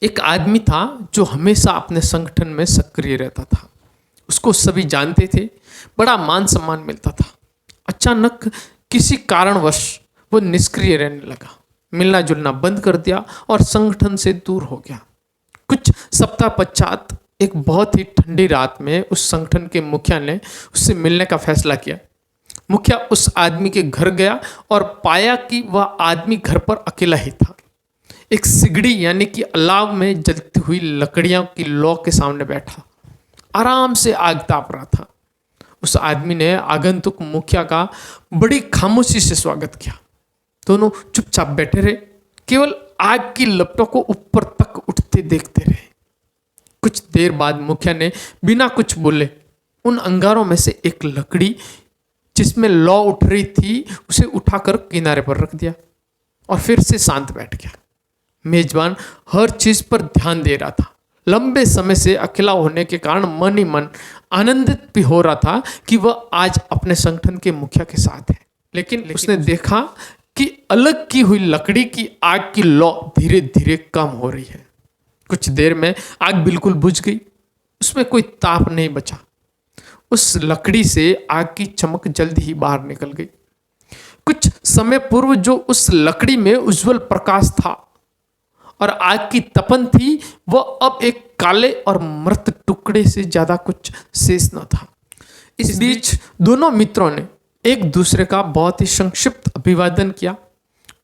एक आदमी था जो हमेशा अपने संगठन में सक्रिय रहता था। उसको सभी जानते थे, बड़ा मान सम्मान मिलता था। अचानक किसी कारणवश वो निष्क्रिय रहने लगा, मिलना जुलना बंद कर दिया और संगठन से दूर हो गया। कुछ सप्ताह पश्चात एक बहुत ही ठंडी रात में उस संगठन के मुखिया ने उससे मिलने का फैसला किया। मुखिया उस आदमी के घर गया और पाया कि वह आदमी घर पर अकेला ही था। एक सिगड़ी यानी कि अलाव में जलती हुई लकड़ियों की लौ के सामने बैठा आराम से आग ताप रहा था। उस आदमी ने आगंतुक मुखिया का बड़ी खामोशी से स्वागत किया। दोनों चुपचाप बैठे रहे, केवल आग की लपटों को ऊपर तक उठते देखते रहे। कुछ देर बाद मुखिया ने बिना कुछ बोले उन अंगारों में से एक लकड़ी जिसमें लौ उठ रही थी उसे उठाकर किनारे पर रख दिया और फिर से शांत बैठ गया। मेजबान हर चीज पर ध्यान दे रहा था। लंबे समय से अकेला होने के कारण मन ही मन आनंदित भी हो रहा था कि वह आज अपने संगठन के मुखिया के साथ है। लेकिन उसने देखा कि अलग की हुई लकड़ी की आग की लौ धीरे धीरे कम हो रही है। कुछ देर में आग बिल्कुल बुझ गई, उसमें कोई ताप नहीं बचा। उस लकड़ी से आग की चमक जल्दी ही बाहर निकल गई। कुछ समय पूर्व जो उस लकड़ी में उज्जवल प्रकाश था और आग की तपन थी, वह अब एक काले और मृत टुकड़े से ज्यादा कुछ शेष न था। इस बीच दोनों मित्रों ने एक दूसरे का बहुत ही संक्षिप्त अभिवादन किया,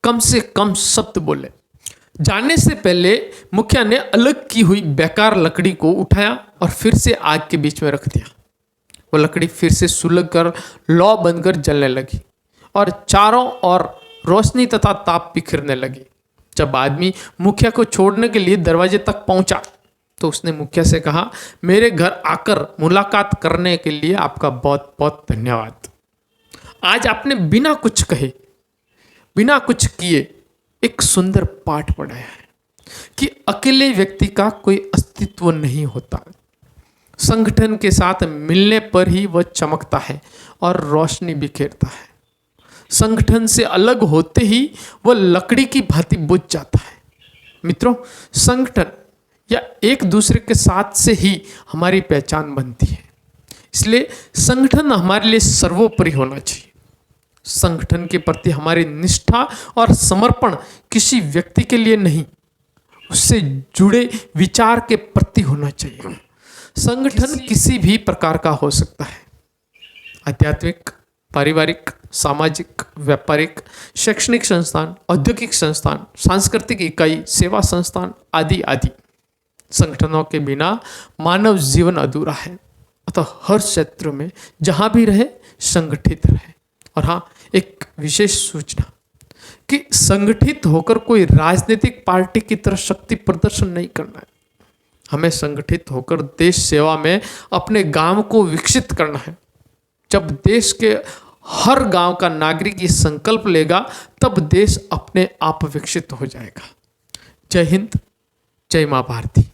कम से कम शब्द बोले। जाने से पहले मुखिया ने अलग की हुई बेकार लकड़ी को उठाया और फिर से आग के बीच में रख दिया। वो लकड़ी फिर से सुलग कर लौ बनकर जलने लगी और चारों ओर रोशनी तथा ताप बिखरने लगी। जब आदमी मुखिया को छोड़ने के लिए दरवाजे तक पहुंचा तो उसने मुखिया से कहा, मेरे घर आकर मुलाकात करने के लिए आपका बहुत बहुत धन्यवाद। आज आपने बिना कुछ कहे, बिना कुछ किए एक सुंदर पाठ पढ़ाया है कि अकेले व्यक्ति का कोई अस्तित्व नहीं होता। संगठन के साथ मिलने पर ही वह चमकता है और रोशनी बिखेरता है। संगठन से अलग होते ही वह लकड़ी की भांति बुझ जाता है। मित्रों, संगठन या एक दूसरे के साथ से ही हमारी पहचान बनती है। इसलिए संगठन हमारे लिए सर्वोपरि होना चाहिए। संगठन के प्रति हमारी निष्ठा और समर्पण किसी व्यक्ति के लिए नहीं, उससे जुड़े विचार के प्रति होना चाहिए। संगठन किसी भी प्रकार का हो सकता है, आध्यात्मिक, पारिवारिक, सामाजिक, व्यापारिक, शैक्षणिक संस्थान, औद्योगिक संस्थान, सांस्कृतिक इकाई, सेवा संस्थान आदि आदि। संगठनों के बिना मानव जीवन अधूरा है। अतः हर क्षेत्र में जहां भी रहे संगठित रहे। और हाँ, एक विशेष सूचना कि संगठित होकर कोई राजनीतिक पार्टी की तरह शक्ति प्रदर्शन नहीं करना है। हमें संगठित होकर देश सेवा में अपने गांव को विकसित करना है। जब देश के हर गांव का नागरिक ये संकल्प लेगा तब देश अपने आप विकसित हो जाएगा। जय हिंद, जय मां भारती।